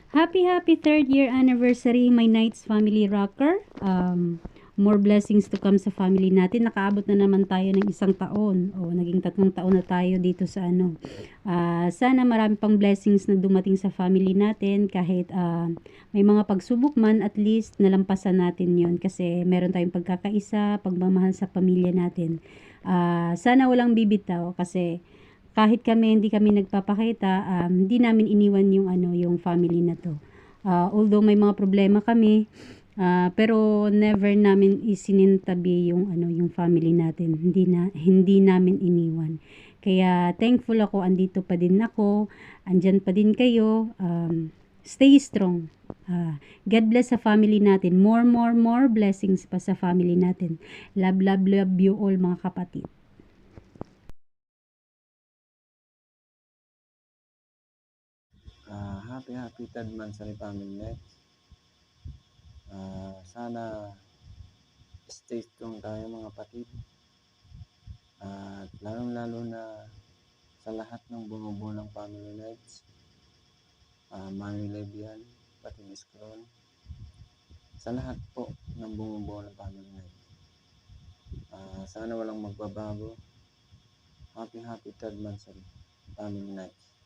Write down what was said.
Happy third year anniversary, my Knights Family Rocker. More blessings to come sa family natin. Nakaabot na naman tayo ng 1 taon. O, naging 3 taon na tayo dito sa ano. Sana marami pang blessings na dumating sa family natin. Kahit may mga pagsubok man, at least nalampasan natin yon. Kasi meron tayong pagkakaisa, pagmamahal sa pamilya natin. Sana walang bibitaw kasi kahit kami hindi kami nagpapakita, hindi namin iniwan yung ano, yung family na 'to. Although may mga problema kami, pero never namin isinintabi yung ano, yung family natin. Hindi namin iniwan. Kaya thankful ako, andito pa din ako, andiyan pa din kayo. Stay strong. God bless sa family natin. More blessings pa sa family natin. Love you all mga kapatid. Happy third month sa family net. Sana stay strong tayo mga kapatid. At lalong-lalo na sa lahat ng bumubuo ng family nights. Mami Lebian, pati Miss Cron. Sa lahat po ng bumubuo ng family nights. Sana walang magbabago. Happy third month sa family nights.